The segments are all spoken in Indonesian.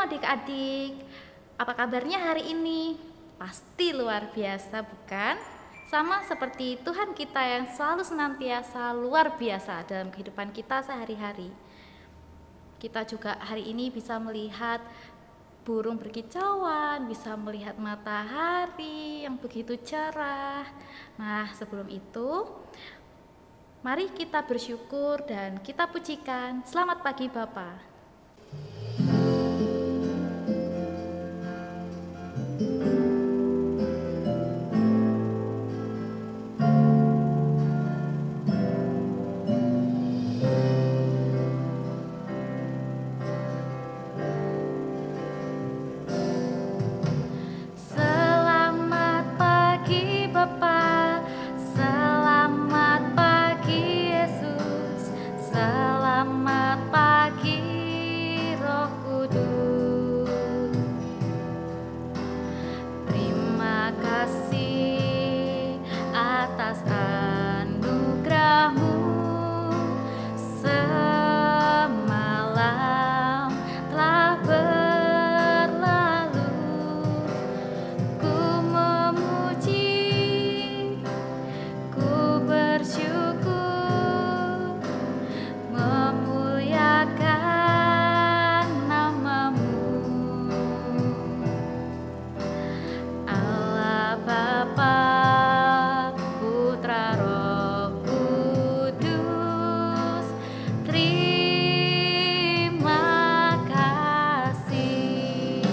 adik-adik, apa kabarnya hari ini? Pasti luar biasa bukan? Sama seperti Tuhan kita yang selalu senantiasa luar biasa dalam kehidupan kita sehari-hari. Kita juga hari ini bisa melihat burung berkicauan, bisa melihat matahari yang begitu cerah. Nah, sebelum itu, mari kita bersyukur dan kita pujikan. Selamat pagi Bapak. Selamat pagi Bapak, selamat pagi Yesus, selamat pagi Roh Kudus. Terima kasih atas anugerah-Mu. Semalam telah berlalu, ku memuji, ku bersyukur, memuliakan nama-Mu. Allah Bapa, Putra, Roh Kudus, terima kasih.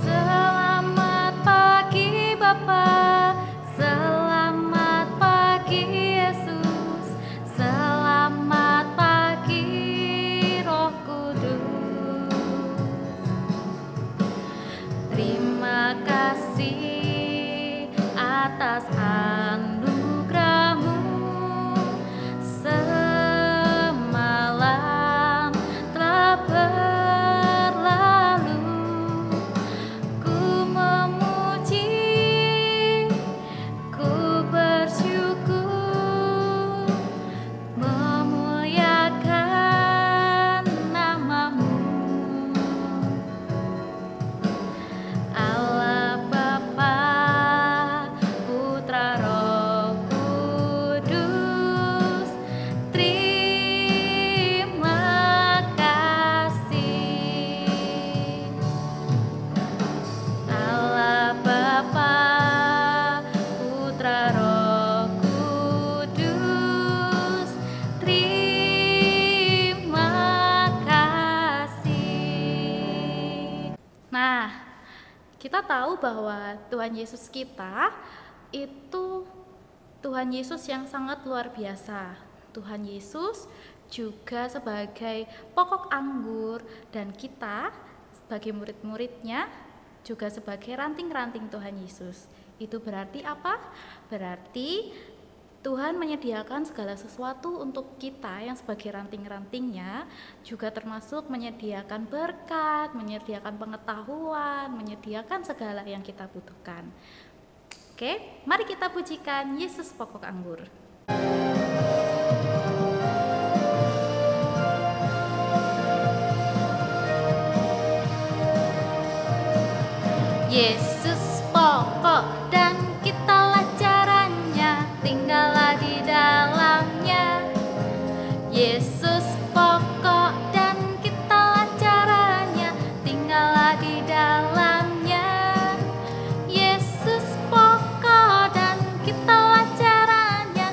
Selamat pagi Bapa, selamat pagi Yesus, selamat pagi Roh Kudus. Terima kasih atas anugerah-Mu. Semalam telah berlalu, ku memuji, ku bersyukur, memuliakan nama-Mu. Allah Bapa, Putra, Roh Kudus, terima kasih. Allah Bapa, Putra, Roh Kudus, terima kasih. Nah, kita tahu bahwa Tuhan Yesus kita itu Tuhan Yesus yang sangat luar biasa. Tuhan Yesus juga sebagai pokok anggur dan kita sebagai murid-muridnya juga sebagai ranting-ranting Tuhan Yesus. Itu berarti apa? Berarti Tuhan menyediakan segala sesuatu untuk kita yang sebagai ranting-rantingnya, juga termasuk menyediakan berkat, menyediakan pengetahuan, menyediakan segala yang kita butuhkan. Oke, mari kita pujikan Yesus pokok anggur. Yesus pokok dan kitalah caranya, tinggallah di dalamnya. Yesus pokok dan kitalah caranya, tinggallah di dalamnya. Yesus pokok dan kitalah caranya,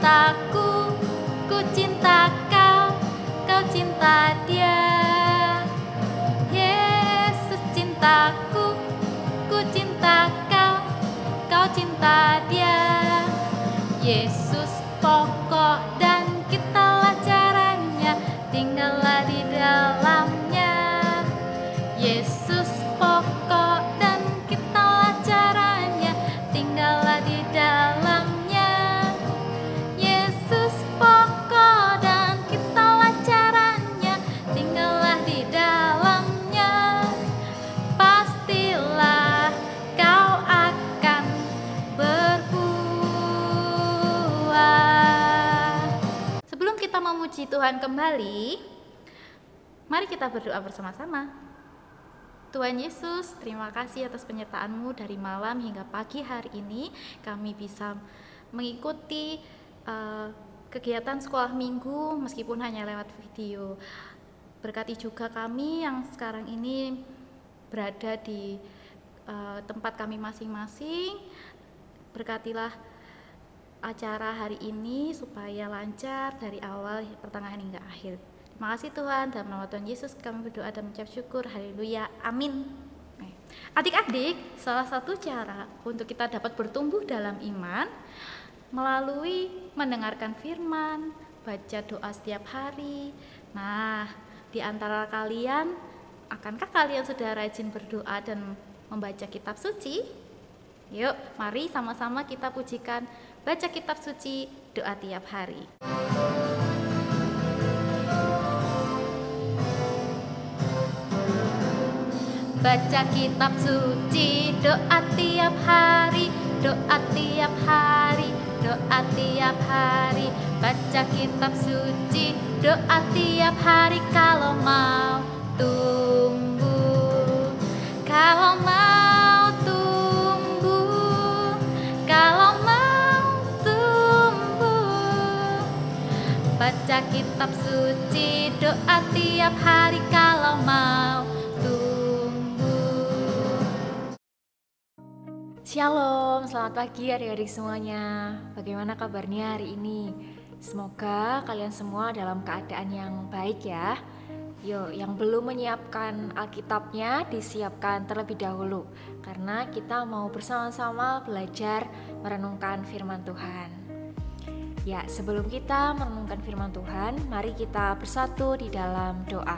cintaku, ku cinta kau, kau cinta dia. Yesus cintaku, ku cinta kau, kau cinta dia. Yesus pokok dan kitalah caranya, tinggallah di dalamnya. Yesus pokok dan kitalah caranya, tinggallah di dalamnya. Yesus pokok dan kitalah caranya, tinggallah di dalamnya. Pastilah kau akan berbuah. Sebelum kita memuji Tuhan kembali, mari kita berdoa bersama-sama. Tuhan Yesus, terima kasih atas penyertaan-Mu dari malam hingga pagi hari ini. Kami bisa mengikuti kegiatan sekolah minggu meskipun hanya lewat video. Berkati juga kami yang sekarang ini berada di tempat kami masing-masing. Berkatilah acara hari ini supaya lancar dari awal, pertengahan hingga akhir. Terima kasih Tuhan, dalam nama Tuhan Yesus kami berdoa dan mengucap syukur. Haleluya, amin. Adik-adik, salah satu cara untuk kita dapat bertumbuh dalam iman melalui mendengarkan firman, baca doa setiap hari. Nah, di antara kalian, akankah kalian sudah rajin berdoa dan membaca kitab suci? Yuk, mari sama-sama kita pujikan baca kitab suci, doa tiap hari. Baca kitab suci, doa tiap hari, doa tiap hari, doa tiap hari. Baca kitab suci, doa tiap hari kalau mau tumbuh. Kalau mau tumbuh, kalau mau tumbuh. Baca kitab suci, doa tiap hari kalau mau tumbuh. Shalom, selamat pagi adik-adik semuanya. Bagaimana kabarnya hari ini? Semoga kalian semua dalam keadaan yang baik ya. Yuk, yang belum menyiapkan Alkitabnya disiapkan terlebih dahulu, karena kita mau bersama-sama belajar merenungkan firman Tuhan. Ya, sebelum kita merenungkan firman Tuhan, mari kita bersatu di dalam doa.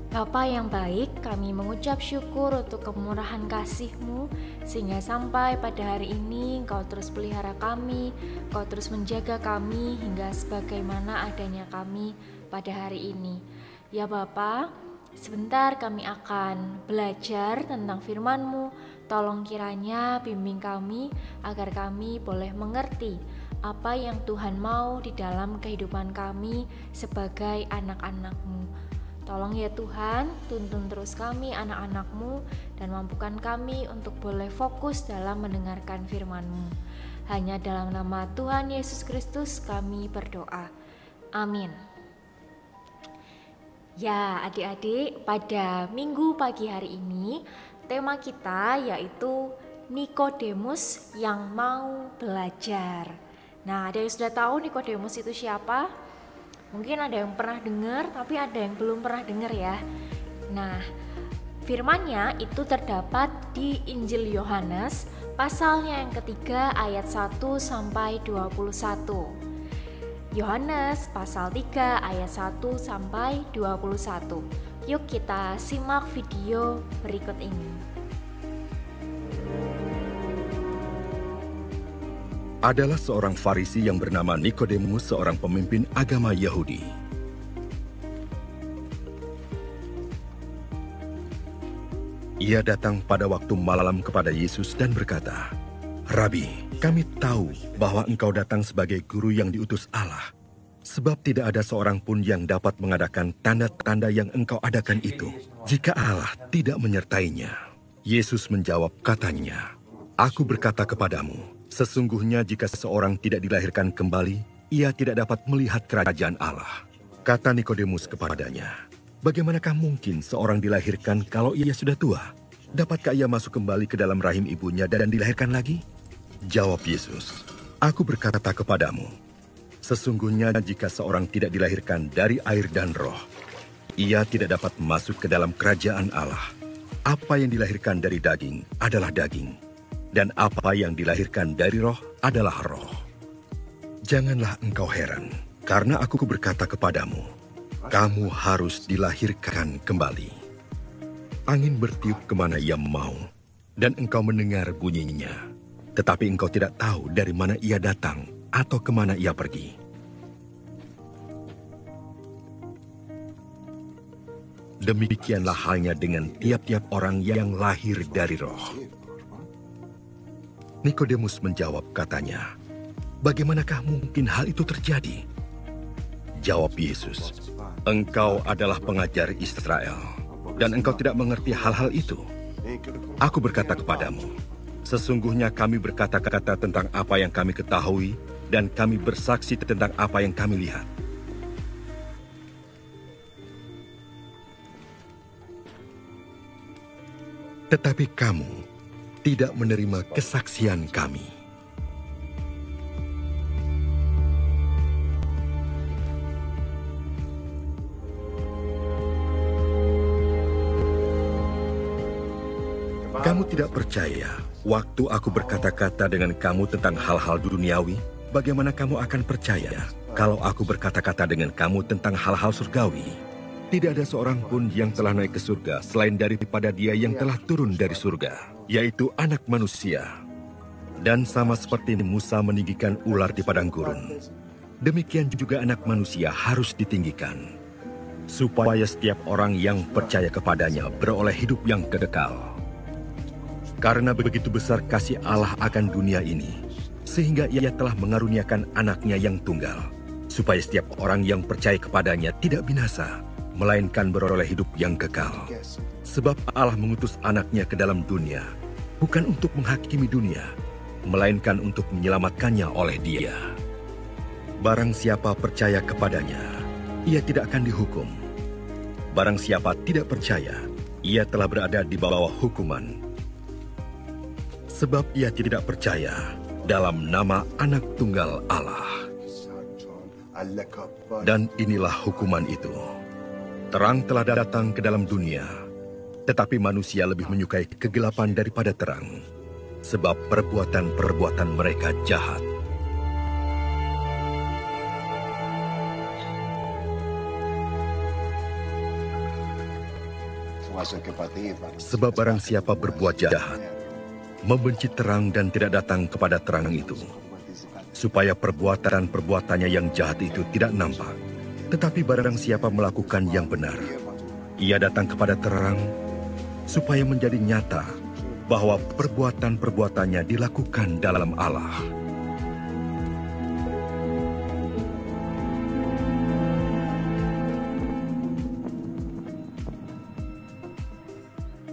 Bapa yang baik, kami mengucap syukur untuk kemurahan kasih-Mu, sehingga sampai pada hari ini Engkau terus pelihara kami, Engkau terus menjaga kami hingga sebagaimana adanya kami pada hari ini. Ya Bapa, sebentar kami akan belajar tentang firman-Mu. Tolong kiranya bimbing kami agar kami boleh mengerti apa yang Tuhan mau di dalam kehidupan kami sebagai anak-anak-Mu. Tolong ya Tuhan, tuntun terus kami anak-anak-Mu dan mampukan kami untuk boleh fokus dalam mendengarkan firman-Mu. Hanya dalam nama Tuhan Yesus Kristus kami berdoa. Amin. Ya adik-adik, pada minggu pagi hari ini tema kita yaitu Nikodemus yang mau belajar. Nah, ada yang sudah tahu Nikodemus itu siapa? Mungkin ada yang pernah dengar, tapi ada yang belum pernah dengar ya. Nah, firman-Nya itu terdapat di Injil Yohanes, pasalnya yang ketiga ayat 1 sampai 21. Yohanes pasal 3 ayat 1 sampai 21. Yuk kita simak video berikut ini. Adalah seorang Farisi yang bernama Nikodemus, seorang pemimpin agama Yahudi. Ia datang pada waktu malam kepada Yesus dan berkata, "Rabi, kami tahu bahwa engkau datang sebagai guru yang diutus Allah, sebab tidak ada seorang pun yang dapat mengadakan tanda-tanda yang engkau adakan itu, jika Allah tidak menyertainya." Yesus menjawab katanya, "Aku berkata kepadamu, sesungguhnya jika seseorang tidak dilahirkan kembali, ia tidak dapat melihat kerajaan Allah." Kata Nikodemus kepadanya, "Bagaimanakah mungkin seorang dilahirkan kalau ia sudah tua? Dapatkah ia masuk kembali ke dalam rahim ibunya dan dilahirkan lagi?" Jawab Yesus, Aku berkata kepadamu, sesungguhnya jika seorang tidak dilahirkan dari air dan roh, ia tidak dapat masuk ke dalam kerajaan Allah. Apa yang dilahirkan dari daging adalah daging, dan apa yang dilahirkan dari roh adalah roh. Janganlah engkau heran, karena aku berkata kepadamu, kamu harus dilahirkan kembali. Angin bertiup kemana ia mau, dan engkau mendengar bunyinya, tetapi engkau tidak tahu dari mana ia datang atau kemana ia pergi. Demikianlah halnya dengan tiap-tiap orang yang lahir dari roh. Nikodemus menjawab katanya, bagaimanakah mungkin hal itu terjadi? Jawab Yesus, engkau adalah pengajar Israel, dan engkau tidak mengerti hal-hal itu. Aku berkata kepadamu, sesungguhnya kami berkata-kata tentang apa yang kami ketahui, dan kami bersaksi tentang apa yang kami lihat. Tetapi kamu tidak menerima kesaksian kami. Kamu tidak percaya waktu aku berkata-kata dengan kamu tentang hal-hal duniawi? Bagaimana kamu akan percaya kalau aku berkata-kata dengan kamu tentang hal-hal surgawi? Tidak ada seorang pun yang telah naik ke surga selain daripada Dia yang telah turun dari surga, yaitu Anak Manusia. Dan sama seperti Musa meninggikan ular di padang gurun, demikian juga Anak Manusia harus ditinggikan, supaya setiap orang yang percaya kepadanya beroleh hidup yang kekal. Karena begitu besar kasih Allah akan dunia ini, sehingga Ia telah mengaruniakan anaknya yang tunggal, supaya setiap orang yang percaya kepadanya tidak binasa, melainkan beroleh hidup yang kekal. Sebab Allah mengutus anaknya ke dalam dunia, bukan untuk menghakimi dunia, melainkan untuk menyelamatkannya oleh Dia. Barang siapa percaya kepadanya, ia tidak akan dihukum. Barang siapa tidak percaya, ia telah berada di bawah hukuman. Sebab ia tidak percaya dalam nama Anak Tunggal Allah. Dan inilah hukuman itu. Terang telah datang ke dalam dunia, tetapi manusia lebih menyukai kegelapan daripada terang, sebab perbuatan-perbuatan mereka jahat. Sebab barang siapa berbuat jahat, membenci terang dan tidak datang kepada terang itu, supaya perbuatan-perbuatannya yang jahat itu tidak nampak. Tetapi barang siapa melakukan yang benar, ia datang kepada terang, supaya menjadi nyata bahwa perbuatan-perbuatannya dilakukan dalam Allah.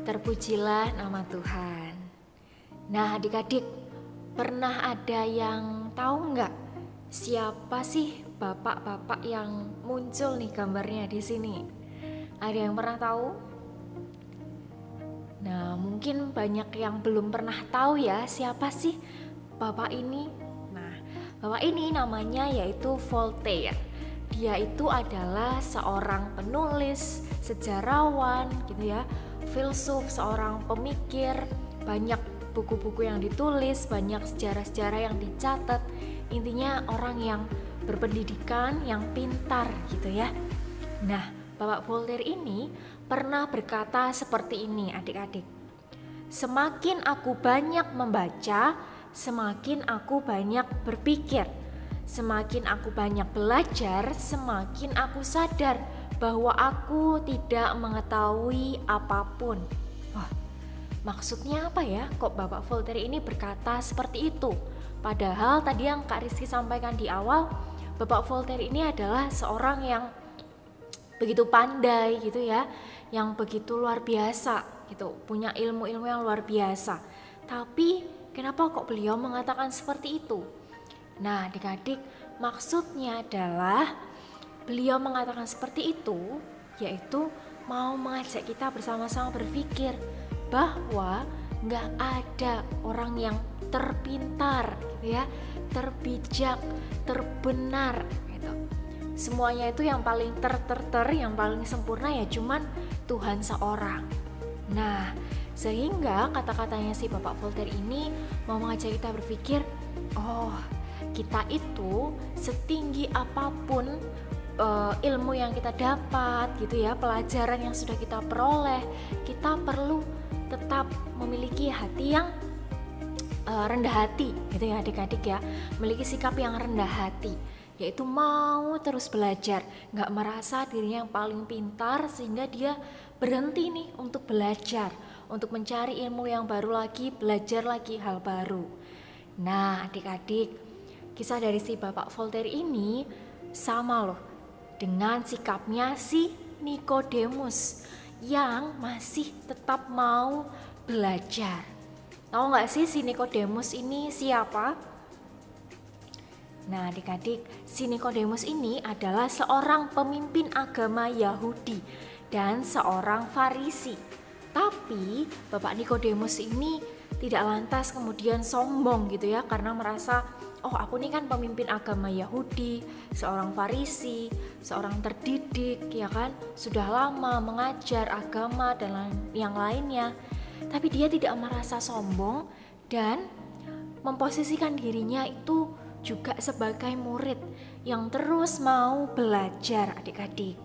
Terpujilah nama Tuhan. Nah, adik-adik, pernah ada yang tahu nggak siapa sih bapak-bapak yang muncul nih gambarnya di sini? Ada yang pernah tahu? Nah, mungkin banyak yang belum pernah tahu ya siapa sih bapak ini. Nah, bapak ini namanya yaitu Voltaire. Dia itu adalah seorang penulis, sejarawan gitu ya, filsuf, seorang pemikir, banyak buku-buku yang ditulis, banyak sejarah-sejarah yang dicatat. Intinya orang yang berpendidikan, yang pintar gitu ya. Nah, Bapak Voltaire ini pernah berkata seperti ini adik-adik. Semakin aku banyak membaca, semakin aku banyak berpikir. Semakin aku banyak belajar, semakin aku sadar bahwa aku tidak mengetahui apapun. Wah, maksudnya apa ya? Kok Bapak Voltaire ini berkata seperti itu? Padahal tadi yang Kak Rizky sampaikan di awal, Bapak Voltaire ini adalah seorang yang begitu pandai gitu ya, yang begitu luar biasa gitu, punya ilmu-ilmu yang luar biasa. Tapi kenapa kok beliau mengatakan seperti itu? Nah, adik-adik, maksudnya adalah beliau mengatakan seperti itu, yaitu mau mengajak kita bersama-sama berpikir bahwa nggak ada orang yang terpintar gitu ya, terbijak, terbenar gitu. Semuanya itu yang paling yang paling sempurna ya cuman Tuhan seorang. Nah, sehingga kata-katanya si Bapak Voltaire ini mau mengajak kita berpikir, oh, kita itu setinggi apapun ilmu yang kita dapat gitu ya, pelajaran yang sudah kita peroleh, kita perlu tetap memiliki hati yang rendah hati gitu ya adik-adik ya, memiliki sikap yang rendah hati, yaitu mau terus belajar, gak merasa dirinya yang paling pintar sehingga dia berhenti nih untuk belajar, untuk mencari ilmu yang baru lagi, belajar lagi hal baru. Nah adik-adik, kisah dari si Bapak Voltaire ini sama loh dengan sikapnya si Nikodemus yang masih tetap mau belajar. Tahu gak sih si Nikodemus ini siapa? Nah adik-adik, si Nikodemus ini adalah seorang pemimpin agama Yahudi dan seorang Farisi. Tapi Bapak Nikodemus ini tidak lantas kemudian sombong gitu ya, karena merasa, oh aku ini kan pemimpin agama Yahudi, seorang Farisi, seorang terdidik ya kan, sudah lama mengajar agama dan yang lainnya. Tapi dia tidak merasa sombong dan memposisikan dirinya itu juga sebagai murid yang terus mau belajar adik-adik.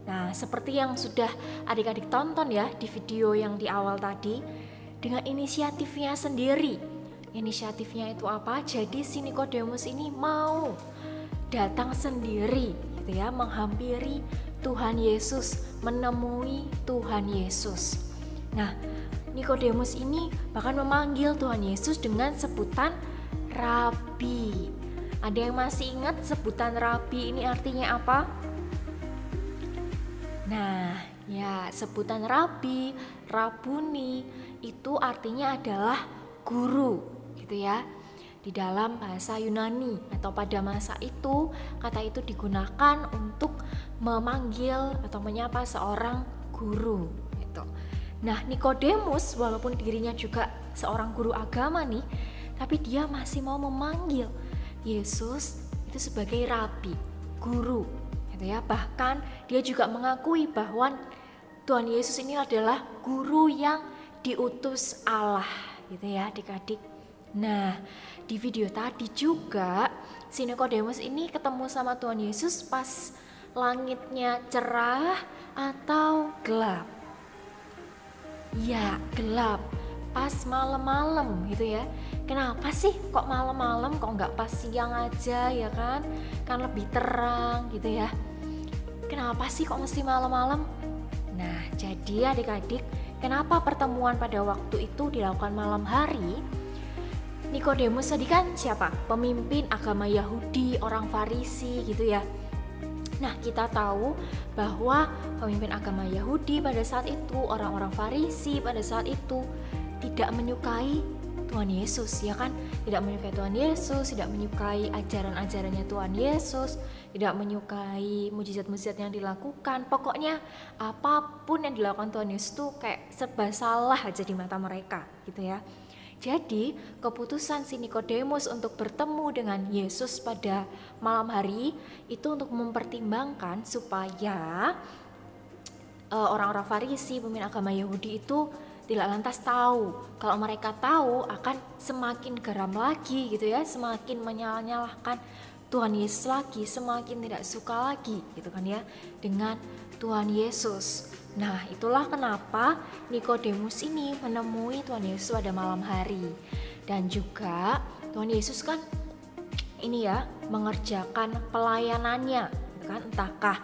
Nah seperti yang sudah adik-adik tonton ya di video yang di awal tadi, dengan inisiatifnya sendiri. Inisiatifnya itu apa? Jadi si Nikodemus ini mau datang sendiri gitu ya, menghampiri Tuhan Yesus, menemui Tuhan Yesus. Nah Nikodemus ini bahkan memanggil Tuhan Yesus dengan sebutan Rabi. Ada yang masih ingat sebutan Rabi ini artinya apa? Nah ya, sebutan Rabi, Rabuni itu artinya adalah guru gitu ya. Di dalam bahasa Yunani atau pada masa itu, kata itu digunakan untuk memanggil atau menyapa seorang guru gitu. Nah Nikodemus walaupun dirinya juga seorang guru agama nih, tapi dia masih mau memanggil Yesus itu sebagai Rabi, guru gitu ya. Bahkan dia juga mengakui bahwa Tuhan Yesus ini adalah guru yang diutus Allah gitu ya adik-adik. Nah di video tadi juga si Nikodemus ini ketemu sama Tuhan Yesus pas langitnya cerah atau gelap. Ya gelap, pas malam-malam gitu ya. Kenapa sih kok malam-malam, kok nggak pas siang aja ya kan? Kan lebih terang gitu ya. Kenapa sih kok mesti malam-malam? Nah jadi adik-adik, kenapa pertemuan pada waktu itu dilakukan malam hari? Nikodemus tadi kan siapa? Pemimpin agama Yahudi, orang Farisi gitu ya. Nah kita tahu bahwa pemimpin agama Yahudi pada saat itu, orang-orang Farisi pada saat itu tidak menyukai Tuhan Yesus ya kan, tidak menyukai Tuhan Yesus, tidak menyukai ajaran-ajarannya Tuhan Yesus, tidak menyukai mujizat-mujizat yang dilakukan. Pokoknya apapun yang dilakukan Tuhan Yesus tuh kayak serba salah aja di mata mereka gitu ya. Jadi keputusan si Nikodemus untuk bertemu dengan Yesus pada malam hari itu untuk mempertimbangkan supaya orang-orang Farisi, pemimpin agama Yahudi itu tidak lantas tahu. Kalau mereka tahu akan semakin geram lagi gitu ya, semakin menyalahkan Tuhan Yesus lagi, semakin tidak suka lagi gitu kan ya dengan Tuhan Yesus. Nah itulah kenapa Nikodemus ini menemui Tuhan Yesus pada malam hari. Dan juga Tuhan Yesus kan ini ya mengerjakan pelayanannya gitu kan, entahkah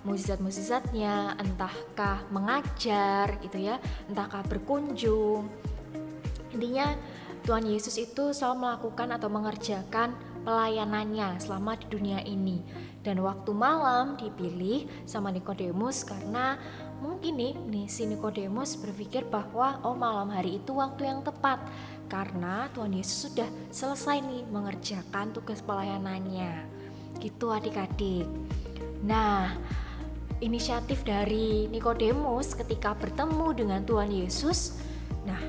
mukjizat-mukjizatnya, entahkah mengajar gitu ya, entahkah berkunjung. Intinya Tuhan Yesus itu selalu melakukan atau mengerjakan pelayanannya selama di dunia ini. Dan waktu malam dipilih sama Nikodemus karena mungkin nih si Nikodemus berpikir bahwa oh malam hari itu waktu yang tepat karena Tuhan Yesus sudah selesai nih mengerjakan tugas pelayanannya. Gitu adik-adik. Nah, inisiatif dari Nikodemus ketika bertemu dengan Tuhan Yesus. Nah,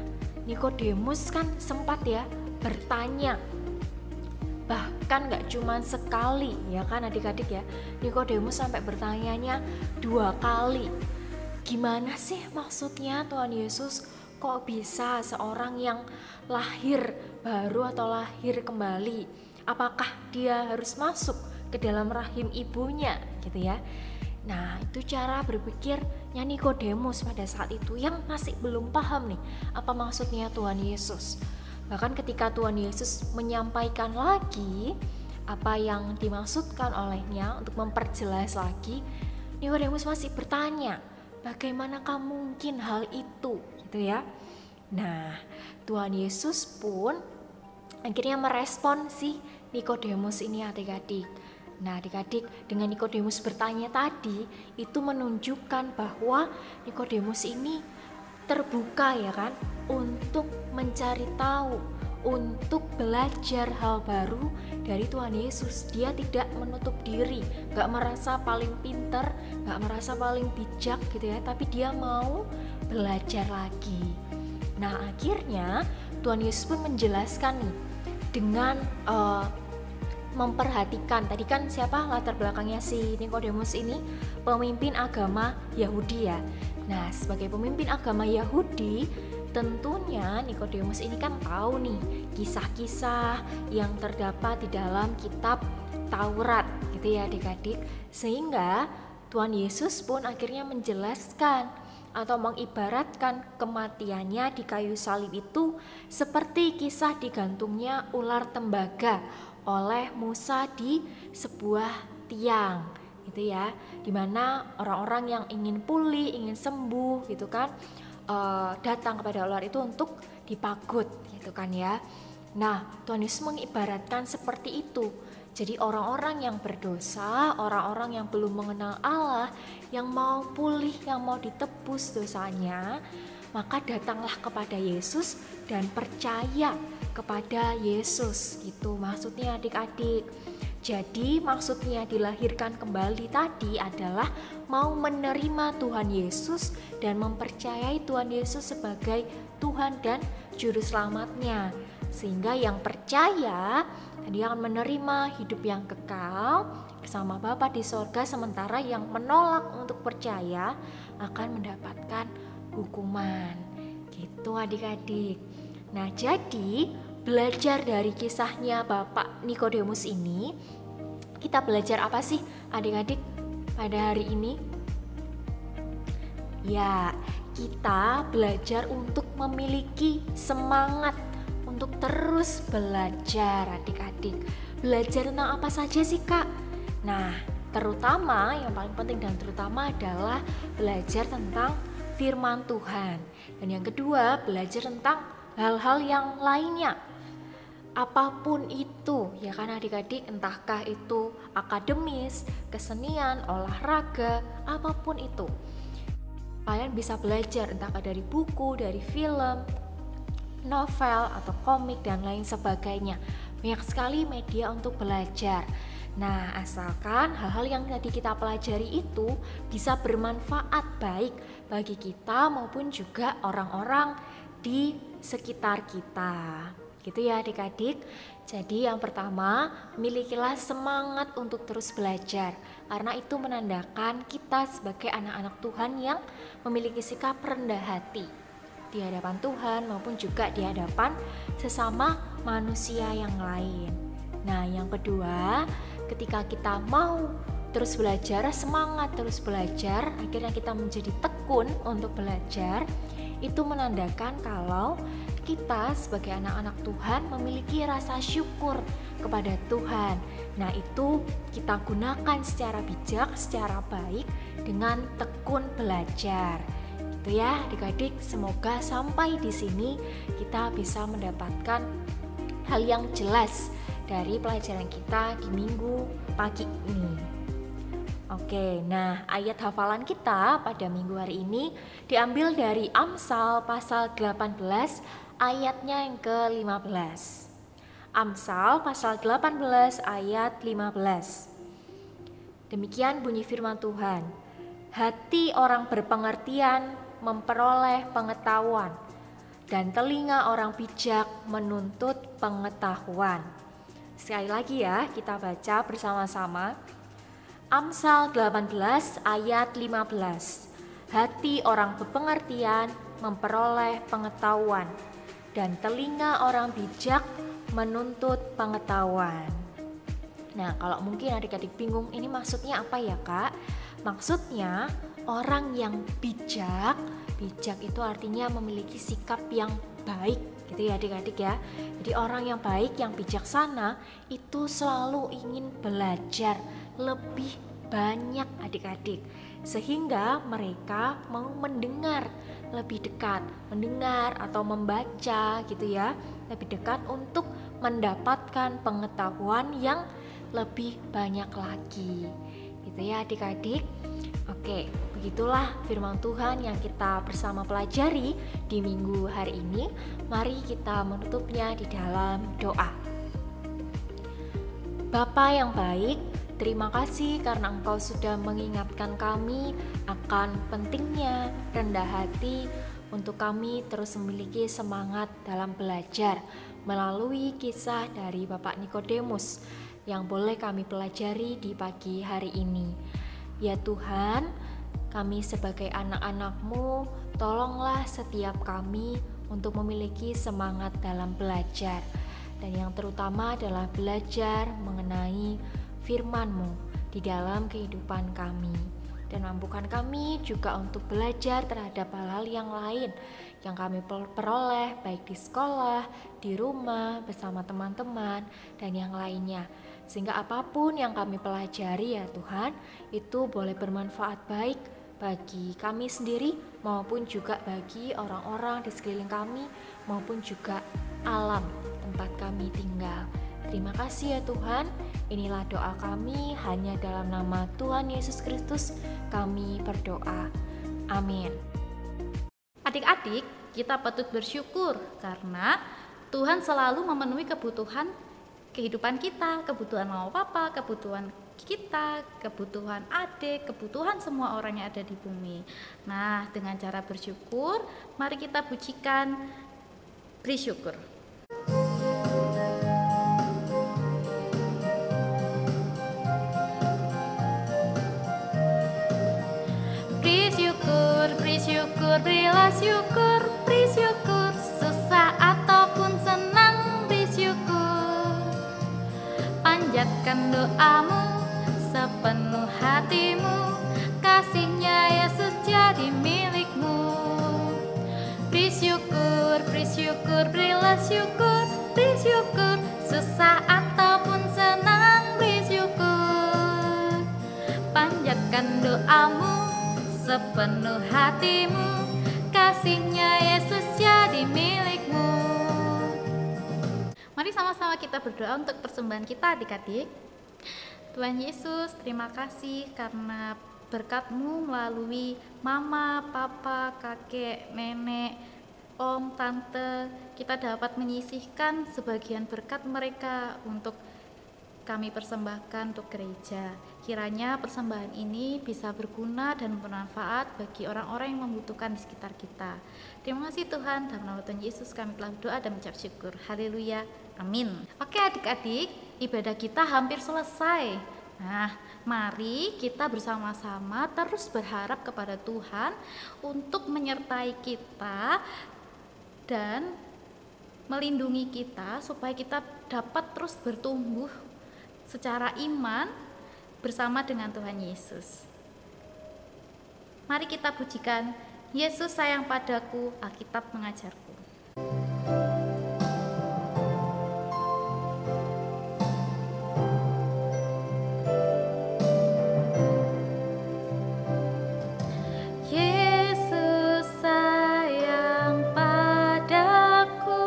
Nikodemus kan sempat ya bertanya, bahkan gak cuma sekali ya kan adik-adik ya, Nikodemus sampai bertanyanya 2 kali. Gimana sih maksudnya Tuhan Yesus, kok bisa seorang yang lahir baru atau lahir kembali, apakah dia harus masuk ke dalam rahim ibunya gitu ya. Nah itu cara berpikirnya Nikodemus pada saat itu yang masih belum paham nih apa maksudnya Tuhan Yesus. Bahkan ketika Tuhan Yesus menyampaikan lagi apa yang dimaksudkan olehnya untuk memperjelas lagi, Nikodemus masih bertanya, bagaimanakah mungkin hal itu gitu ya. Nah Tuhan Yesus pun akhirnya merespon si Nikodemus ini adik-adik. Nah adik-adik, dengan Nikodemus bertanya tadi itu menunjukkan bahwa Nikodemus ini terbuka ya kan untuk mencari tahu, untuk belajar hal baru dari Tuhan Yesus. Dia tidak menutup diri, gak merasa paling pinter, gak merasa paling bijak gitu ya, tapi dia mau belajar lagi. Nah akhirnya Tuhan Yesus pun menjelaskan nih dengan memperhatikan, tadi kan siapa latar belakangnya si Nikodemus ini, pemimpin agama Yahudi ya. Nah sebagai pemimpin agama Yahudi tentunya Nikodemus ini kan tahu nih kisah-kisah yang terdapat di dalam kitab Taurat gitu ya adik-adik, sehingga Tuhan Yesus pun akhirnya menjelaskan atau mengibaratkan kematiannya di kayu salib itu seperti kisah digantungnya ular tembaga oleh Musa di sebuah tiang gitu ya, dimana orang-orang yang ingin pulih, ingin sembuh gitu kan, datang kepada ular itu untuk dipagut gitu kan ya. Nah Tuhan Yesus mengibaratkan seperti itu. Jadi orang-orang yang berdosa, orang-orang yang belum mengenal Allah, yang mau pulih, yang mau ditebus dosanya, maka datanglah kepada Yesus dan percaya kepada Yesus gitu maksudnya adik-adik. Jadi maksudnya dilahirkan kembali tadi adalah mau menerima Tuhan Yesus dan mempercayai Tuhan Yesus sebagai Tuhan dan Juru Selamatnya, sehingga yang percaya dia akan menerima hidup yang kekal bersama Bapa di sorga, sementara yang menolak untuk percaya akan mendapatkan hukuman gitu adik-adik. Nah jadi belajar dari kisahnya Bapak Nikodemus ini, kita belajar apa sih adik-adik pada hari ini? Ya kita belajar untuk memiliki semangat untuk terus belajar adik-adik. Belajar tentang apa saja sih kak? Nah terutama yang paling penting dan terutama adalah belajar tentang firman Tuhan. Dan yang kedua belajar tentang hal-hal yang lainnya, apapun itu ya kan adik-adik, entahkah itu akademis, kesenian, olahraga, apapun itu kalian bisa belajar, entahkah dari buku, dari film, novel atau komik dan lain sebagainya. Banyak sekali media untuk belajar. Nah asalkan hal-hal yang tadi kita pelajari itu bisa bermanfaat baik bagi kita maupun juga orang-orang di sekitar kita gitu ya adik-adik. Jadi yang pertama, milikilah semangat untuk terus belajar, karena itu menandakan kita sebagai anak-anak Tuhan yang memiliki sikap rendah hati di hadapan Tuhan maupun juga di hadapan sesama manusia yang lain. Nah yang kedua, ketika kita mau terus belajar, semangat terus belajar, akhirnya kita menjadi tekun untuk belajar, itu menandakan kalau kita sebagai anak-anak Tuhan memiliki rasa syukur kepada Tuhan. Nah itu kita gunakan secara bijak, secara baik dengan tekun belajar. Itu ya adik-adik, semoga sampai di sini kita bisa mendapatkan hal yang jelas dari pelajaran kita di minggu pagi ini. Oke, nah ayat hafalan kita pada minggu hari ini diambil dari Amsal pasal 18 ayatnya yang ke-15. Amsal pasal 18 ayat 15. Demikian bunyi firman Tuhan. Hati orang berpengertian memperoleh pengetahuan, dan telinga orang bijak menuntut pengetahuan. Sekali lagi ya, kita baca bersama-sama. Amsal 18 ayat 15. Hati orang berpengertian memperoleh pengetahuan, dan telinga orang bijak menuntut pengetahuan. Nah, kalau mungkin adik-adik bingung, ini maksudnya apa ya Kak? Maksudnya orang yang bijak itu artinya memiliki sikap yang baik gitu ya adik-adik ya. Jadi orang yang baik, yang bijaksana itu selalu ingin belajar lebih banyak adik-adik, sehingga mereka mau mendengar lebih dekat, mendengar atau membaca gitu ya, lebih dekat untuk mendapatkan pengetahuan yang lebih banyak lagi gitu ya adik-adik. Oke, begitulah firman Tuhan yang kita bersama pelajari di minggu hari ini. Mari kita menutupnya di dalam doa. Bapa yang baik, terima kasih karena Engkau sudah mengingatkan kami akan pentingnya rendah hati untuk kami terus memiliki semangat dalam belajar melalui kisah dari Bapak Nikodemus yang boleh kami pelajari di pagi hari ini. Ya Tuhan, kami sebagai anak-anak-Mu, tolonglah setiap kami untuk memiliki semangat dalam belajar, dan yang terutama adalah belajar mengenai firman-Mu di dalam kehidupan kami, dan mampukan kami juga untuk belajar terhadap hal-hal yang lain yang kami peroleh baik di sekolah, di rumah, bersama teman-teman, dan yang lainnya. Sehingga apapun yang kami pelajari ya Tuhan, itu boleh bermanfaat baik bagi kami sendiri maupun juga bagi orang-orang di sekeliling kami maupun juga alam tempat kami tinggal. Terima kasih ya Tuhan. Inilah doa kami, hanya dalam nama Tuhan Yesus Kristus kami berdoa. Amin. Adik-adik, kita patut bersyukur karena Tuhan selalu memenuhi kebutuhan kehidupan kita, kebutuhan mama papa, kebutuhan kita, kebutuhan adik, kebutuhan semua orang yang ada di bumi. Nah, dengan cara bersyukur, mari kita pujikan beri syukur. Beri syukur, berilah syukur, beri syukur, susah ataupun senang, beri syukur. Panjatkan doamu sepenuh hatimu, kasihnya Yesus jadi milikmu. Beri syukur, berilah syukur, beri syukur, susah ataupun senang, beri syukur. Panjatkan doamu sepenuh hatimu, kasihnya Yesus jadi milikmu. Mari sama-sama kita berdoa untuk persembahan kita adik-adik. Tuhan Yesus, terima kasih karena berkat-Mu melalui mama, papa, kakek, nenek, om, tante, kita dapat menyisihkan sebagian berkat mereka untuk kami persembahkan untuk gereja. Kiranya persembahan ini bisa berguna dan bermanfaat bagi orang-orang yang membutuhkan di sekitar kita. Terima kasih Tuhan, dalam nama Tuhan Yesus kami telah berdoa dan mengucap syukur. Haleluya, amin. Oke adik-adik, ibadah kita hampir selesai. Nah, mari kita bersama-sama terus berharap kepada Tuhan untuk menyertai kita dan melindungi kita supaya kita dapat terus bertumbuh secara iman bersama dengan Tuhan Yesus. Mari kita pujikan Yesus sayang padaku, Alkitab mengajarku. Yesus sayang padaku,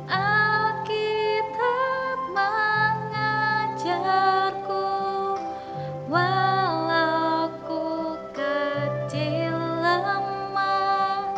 Alkitab mengajarku, walau ku kecil lemah,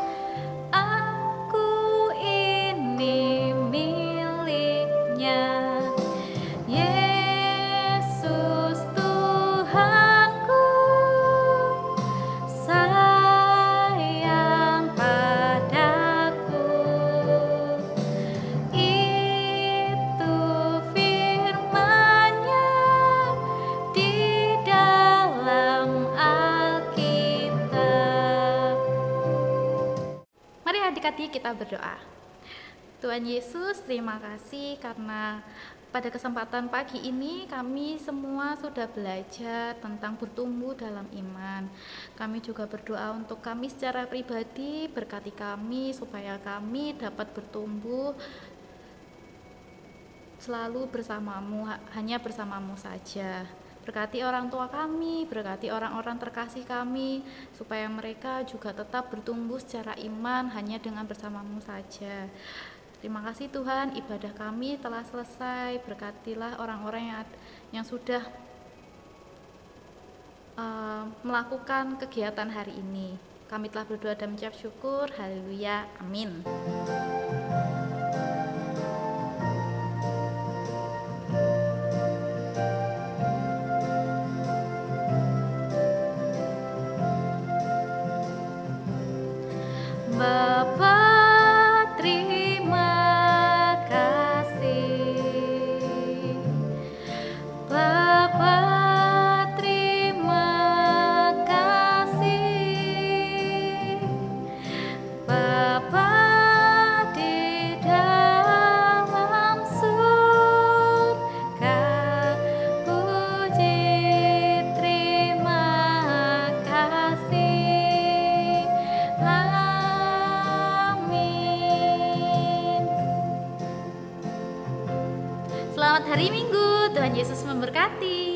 Jadi kita berdoa. Tuhan Yesus, terima kasih karena pada kesempatan pagi ini kami semua sudah belajar tentang bertumbuh dalam iman. Kami juga berdoa untuk kami secara pribadi, berkati kami supaya kami dapat bertumbuh selalu bersamamu, hanya bersamamu saja. Berkati orang tua kami, berkati orang-orang terkasih kami, supaya mereka juga tetap bertumbuh secara iman hanya dengan bersamamu saja. Terima kasih Tuhan, ibadah kami telah selesai. Berkatilah orang-orang yang sudah melakukan kegiatan hari ini. Kami telah berdoa dan mengucap syukur. Haleluya, amin. Bapa, terima kasih. Bapa, terima kasih. Bapa di dalam surga, puji terima kasih. Amin. Selamat hari Minggu, Tuhan Yesus memberkati.